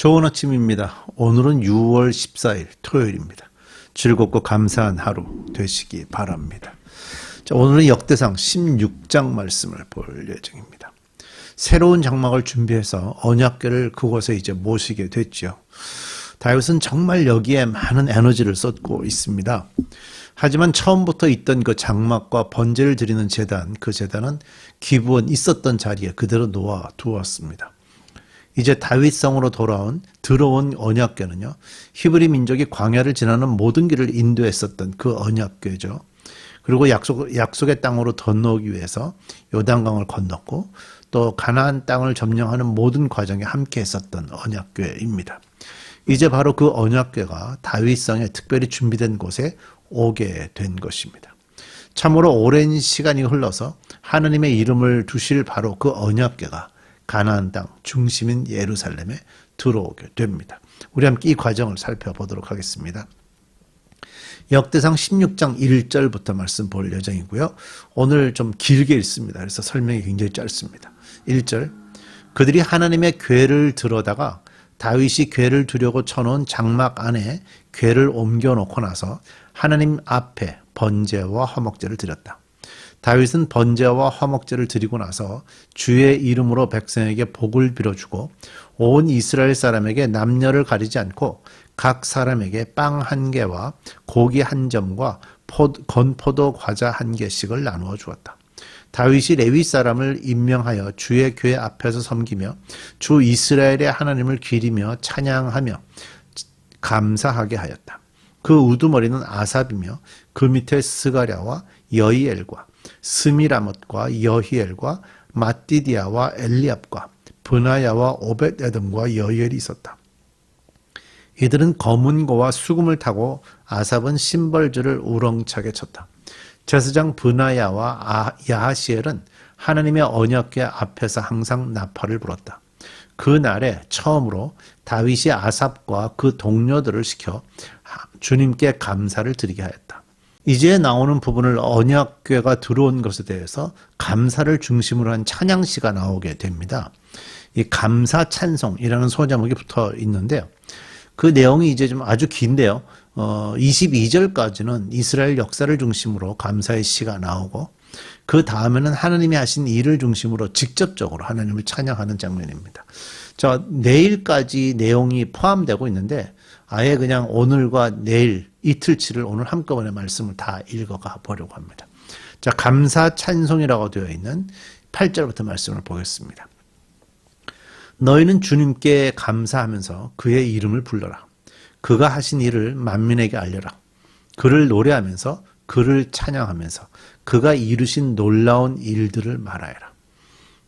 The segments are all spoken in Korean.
좋은 아침입니다. 오늘은 6월 14일 토요일입니다. 즐겁고 감사한 하루 되시기 바랍니다. 자, 오늘은 역대상 16장 말씀을 볼 예정입니다. 새로운 장막을 준비해서 언약궤를 그곳에 이제 모시게 됐죠. 다윗은 정말 여기에 많은 에너지를 쏟고 있습니다. 하지만 처음부터 있던 그 장막과 번제를 드리는 제단, 그 제단은 기브온 있었던 자리에 그대로 놓아 두었습니다. 이제 다윗성으로 들어온 언약궤는요, 히브리 민족이 광야를 지나는 모든 길을 인도했었던 그 언약궤죠. 그리고 약속의 땅으로 건너오기 위해서 요단강을 건넜고 또 가나안 땅을 점령하는 모든 과정에 함께 했었던 언약궤입니다. 이제 바로 그 언약궤가 다윗성에 특별히 준비된 곳에 오게 된 것입니다. 참으로 오랜 시간이 흘러서 하나님의 이름을 두실 바로 그 언약궤가 가나안 땅 중심인 예루살렘에 들어오게 됩니다. 우리 함께 이 과정을 살펴보도록 하겠습니다. 역대상 16장 1절부터 말씀 볼 예정이고요. 오늘 좀 길게 읽습니다. 그래서 설명이 굉장히 짧습니다. 1절, 그들이 하나님의 궤를 들어다가 다윗이 궤를 두려고 쳐놓은 장막 안에 궤를 옮겨놓고 나서 하나님 앞에 번제와 화목제를 드렸다. 다윗은 번제와 화목제를 드리고 나서 주의 이름으로 백성에게 복을 빌어주고 온 이스라엘 사람에게 남녀를 가리지 않고 각 사람에게 빵 한 개와 고기 한 점과 건포도 과자 한 개씩을 나누어 주었다. 다윗이 레위 사람을 임명하여 주의 궤 앞에서 섬기며 주 이스라엘의 하나님을 기리며 찬양하며 감사하게 하였다. 그 우두머리는 아삽이며 그 밑에 스가랴와 여이엘과 스미라못과 여히엘과 마띠디아와 엘리압과 브나야와 오벳에돔과 여이엘이 있었다. 이들은 검은 고와 수금을 타고 아삽은 심벌주를 우렁차게 쳤다. 제사장 브나야와 야하시엘은 하나님의 언약궤 앞에서 항상 나팔을 불었다. 그 날에 처음으로 다윗이 아삽과 그 동료들을 시켜 주님께 감사를 드리게 하였다. 이제 나오는 부분을 언약궤가 들어온 것에 대해서 감사를 중심으로 한 찬양시가 나오게 됩니다. 이 감사 찬송이라는 소제목이 붙어 있는데요. 그 내용이 이제 좀 아주 긴데요. 22절까지는 이스라엘 역사를 중심으로 감사의 시가 나오고 그 다음에는 하나님이 하신 일을 중심으로 직접적으로 하나님을 찬양하는 장면입니다. 자, 내일까지 내용이 포함되고 있는데 아예 그냥 오늘과 내일 이틀치를 오늘 한꺼번에 말씀을 다 읽어가 보려고 합니다. 자, 감사 찬송이라고 되어 있는 8절부터 말씀을 보겠습니다. 너희는 주님께 감사하면서 그의 이름을 불러라. 그가 하신 일을 만민에게 알려라. 그를 노래하면서 그를 찬양하면서 그가 이루신 놀라운 일들을 말하여라.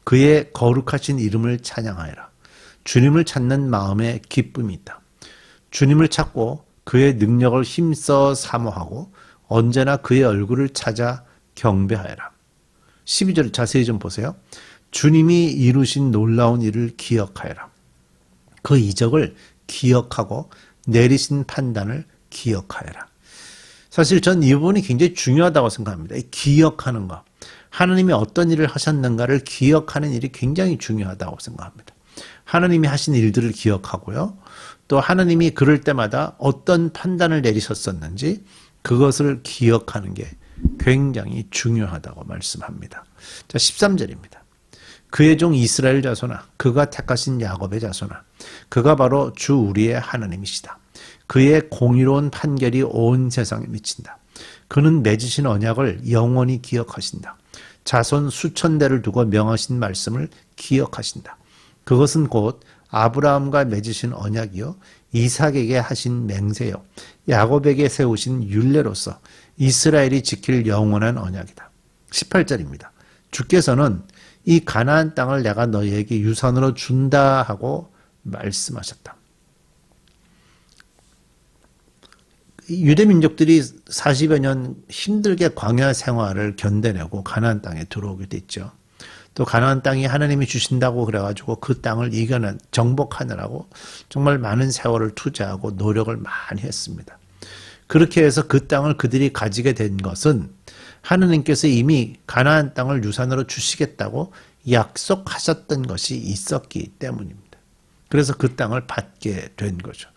그의 거룩하신 이름을 찬양하여라. 주님을 찾는 마음에 기쁨이 있다. 주님을 찾고 그의 능력을 힘써 사모하고 언제나 그의 얼굴을 찾아 경배하여라. 12절 자세히 좀 보세요. 주님이 이루신 놀라운 일을 기억하여라. 그 이적을 기억하고 내리신 판단을 기억하여라. 사실 전 이 부분이 굉장히 중요하다고 생각합니다. 기억하는 것. 하나님이 어떤 일을 하셨는가를 기억하는 일이 굉장히 중요하다고 생각합니다. 하나님이 하신 일들을 기억하고요. 또 하나님이 그럴 때마다 어떤 판단을 내리셨었는지 그것을 기억하는 게 굉장히 중요하다고 말씀합니다. 자, 13절입니다. 그의 종 이스라엘 자손아, 그가 택하신 야곱의 자손아, 그가 바로 주 우리의 하나님이시다. 그의 공의로운 판결이 온 세상에 미친다. 그는 맺으신 언약을 영원히 기억하신다. 자손 수천 대를 두고 명하신 말씀을 기억하신다. 그것은 곧 아브라함과 맺으신 언약이요 이삭에게 하신 맹세요 야곱에게 세우신 율례로서 이스라엘이 지킬 영원한 언약이다. 18절입니다. 주께서는 이 가나안 땅을 내가 너희에게 유산으로 준다 하고 말씀하셨다. 유대민족들이 40여 년 힘들게 광야 생활을 견뎌내고 가나안 땅에 들어오게 됐죠. 또 가나안 땅이 하나님이 주신다고 그래가지고 그 땅을 정복하느라고 정말 많은 세월을 투자하고 노력을 많이 했습니다. 그렇게 해서 그 땅을 그들이 가지게 된 것은 하느님께서 이미 가나안 땅을 유산으로 주시겠다고 약속하셨던 것이 있었기 때문입니다. 그래서 그 땅을 받게 된 거죠.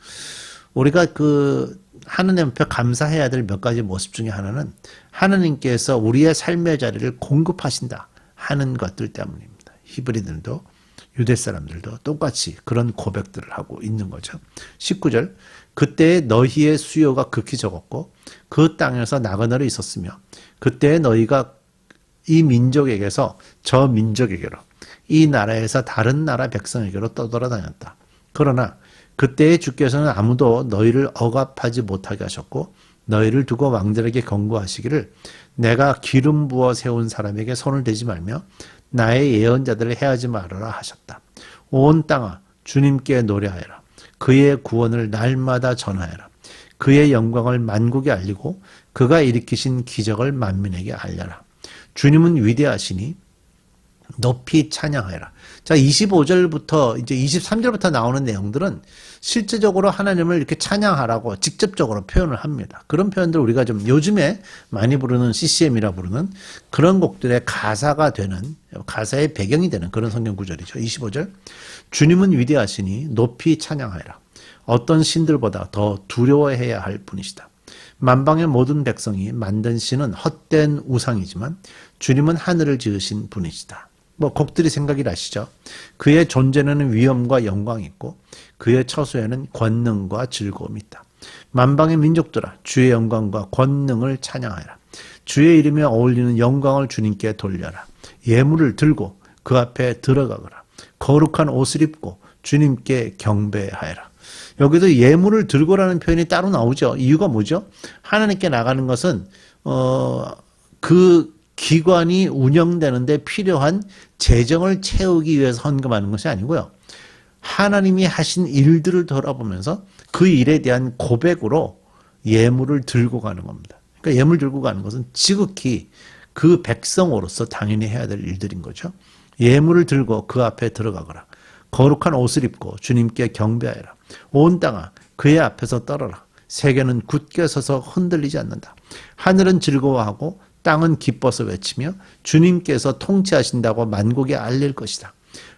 우리가 그 하느님 앞에 감사해야 될 몇 가지 모습 중에 하나는 하느님께서 우리의 삶의 자리를 공급하신다 하는 것들 때문입니다. 히브리들도 유대 사람들도 똑같이 그런 고백들을 하고 있는 거죠. 19절 그때 너희의 수요가 극히 적었고 그 땅에서 나그네로 있었으며 그때 너희가 이 민족에게서 저 민족에게로 이 나라에서 다른 나라 백성에게로 떠돌아다녔다. 그러나 그때의 주께서는 아무도 너희를 억압하지 못하게 하셨고 너희를 두고 왕들에게 경고하시기를 내가 기름 부어 세운 사람에게 손을 대지 말며 나의 예언자들을 해하지 말아라 하셨다. 온 땅아 주님께 노래하여라. 그의 구원을 날마다 전하여라. 그의 영광을 만국에 알리고 그가 일으키신 기적을 만민에게 알려라. 주님은 위대하시니 높이 찬양하여라. 자, 25절부터 이제 23절부터 나오는 내용들은 실제적으로 하나님을 이렇게 찬양하라고 직접적으로 표현을 합니다. 그런 표현들 우리가 좀 요즘에 많이 부르는 CCM이라 부르는 그런 곡들의 가사가 되는, 가사의 배경이 되는 그런 성경 구절이죠. 25절. 주님은 위대하시니 높이 찬양하여라. 어떤 신들보다 더 두려워해야 할 분이시다. 만방의 모든 백성이 만든 신은 헛된 우상이지만 주님은 하늘을 지으신 분이시다. 뭐 곡들이 생각이 나시죠? 그의 존재는 위엄과 영광이 있고 그의 처소에는 권능과 즐거움이 있다. 만방의 민족들아 주의 영광과 권능을 찬양하여라. 주의 이름에 어울리는 영광을 주님께 돌려라. 예물을 들고 그 앞에 들어가거라. 거룩한 옷을 입고 주님께 경배하여라. 여기도 예물을 들고라는 표현이 따로 나오죠. 이유가 뭐죠? 하나님께 나가는 것은 그 기관이 운영되는데 필요한 재정을 채우기 위해서 헌금하는 것이 아니고요. 하나님이 하신 일들을 돌아보면서 그 일에 대한 고백으로 예물을 들고 가는 겁니다. 그러니까 예물 들고 가는 것은 지극히 그 백성으로서 당연히 해야 될 일들인 거죠. 예물을 들고 그 앞에 들어가거라. 거룩한 옷을 입고 주님께 경배하여라. 온 땅아 그의 앞에서 떨어라. 세계는 굳게 서서 흔들리지 않는다. 하늘은 즐거워하고 땅은 기뻐서 외치며 주님께서 통치하신다고 만국에 알릴 것이다.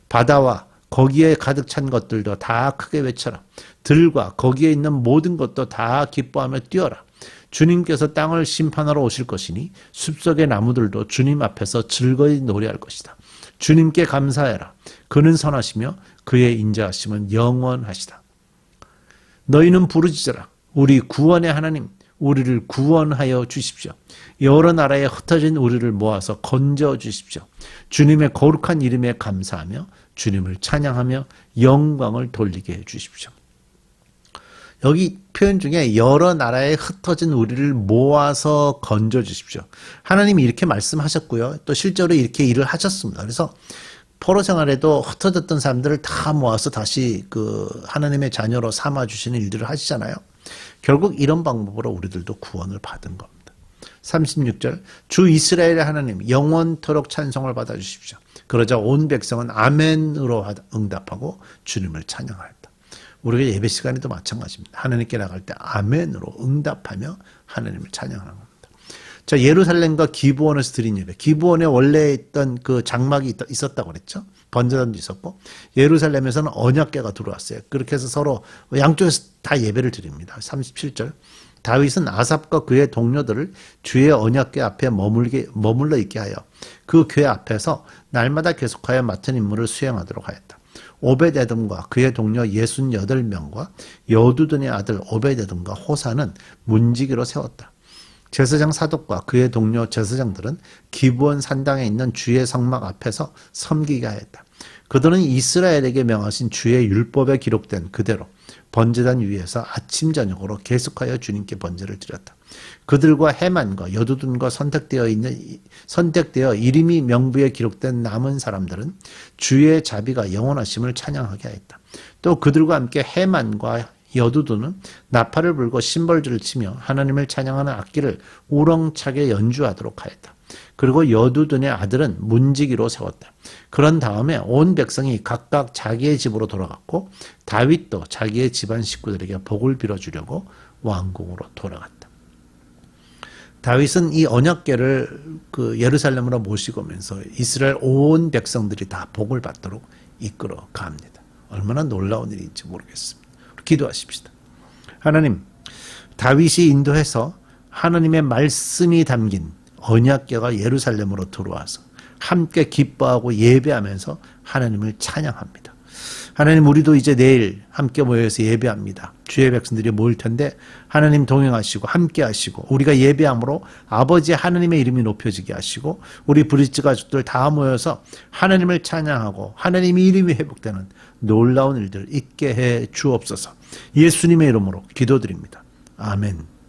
바다와 거기에 가득 찬 것들도 다 크게 외쳐라. 들과 거기에 있는 모든 것도 다 기뻐하며 뛰어라. 주님께서 땅을 심판하러 오실 것이니 숲속의 나무들도 주님 앞에서 즐거이 노래할 것이다. 주님께 감사해라. 그는 선하시며 그의 인자하심은 영원하시다. 너희는 부르짖어라. 우리 구원의 하나님, 우리를 구원하여 주십시오. 여러 나라에 흩어진 우리를 모아서 건져 주십시오. 주님의 거룩한 이름에 감사하며 주님을 찬양하며 영광을 돌리게 해 주십시오. 여기 표현 중에 여러 나라에 흩어진 우리를 모아서 건져 주십시오. 하나님이 이렇게 말씀하셨고요. 또 실제로 이렇게 일을 하셨습니다. 그래서 포로 생활에도 흩어졌던 사람들을 다 모아서 다시 그 하나님의 자녀로 삼아 주시는 일들을 하시잖아요. 결국 이런 방법으로 우리들도 구원을 받은 겁니다. 36절 주 이스라엘의 하나님 영원토록 찬송을 받아 주십시오. 그러자 온 백성은 아멘으로 응답하고 주님을 찬양하였다. 우리가 예배 시간에도 마찬가지입니다. 하나님께 나갈 때 아멘으로 응답하며 하나님을 찬양하는 겁니다. 자, 예루살렘과 기브온에서 드린 예배. 기브온에 원래 있던 그 장막이 있었다고 그랬죠. 번제단도 있었고 예루살렘에서는 언약궤가 들어왔어요. 그렇게 해서 서로 양쪽에서 다 예배를 드립니다. 37절 다윗은 아삽과 그의 동료들을 주의 언약궤 앞에 머물러 있게 하여 그 궤 앞에서 날마다 계속하여 맡은 임무를 수행하도록 하였다. 오벳에돔과 그의 동료 68명과 여두둔의 아들 오벳에돔과 호사는 문지기로 세웠다. 제사장 사독과 그의 동료 제사장들은 기브온 산당에 있는 주의 성막 앞에서 섬기게 하였다. 그들은 이스라엘에게 명하신 주의 율법에 기록된 그대로 번제단 위에서 아침 저녁으로 계속하여 주님께 번제를 드렸다. 그들과 해만과 여두둔과 선택되어 이름이 명부에 기록된 남은 사람들은 주의 자비가 영원하심을 찬양하게 하였다. 또 그들과 함께 해만과 여두둔은 나팔을 불고 심벌들을 치며 하나님을 찬양하는 악기를 우렁차게 연주하도록 하였다. 그리고 여두둔의 아들은 문지기로 세웠다. 그런 다음에 온 백성이 각각 자기의 집으로 돌아갔고 다윗도 자기의 집안 식구들에게 복을 빌어주려고 왕궁으로 돌아갔다. 다윗은 이 언약궤를 그 예루살렘으로 모시고 오면서 이스라엘 온 백성들이 다 복을 받도록 이끌어 갑니다. 얼마나 놀라운 일인지 모르겠습니다. 기도하십시다. 하나님, 다윗이 인도해서 하나님의 말씀이 담긴 언약궤가 예루살렘으로 들어와서 함께 기뻐하고 예배하면서 하나님을 찬양합니다. 하나님, 우리도 이제 내일 함께 모여서 예배합니다. 주의 백성들이 모일 텐데 하나님 동행하시고 함께 하시고 우리가 예배함으로 아버지 하나님의 이름이 높여지게 하시고 우리 브릿지 가족들 다 모여서 하나님을 찬양하고 하나님의 이름이 회복되는 놀라운 일들 있게 해 주옵소서. 예수님의 이름으로 기도드립니다. 아멘.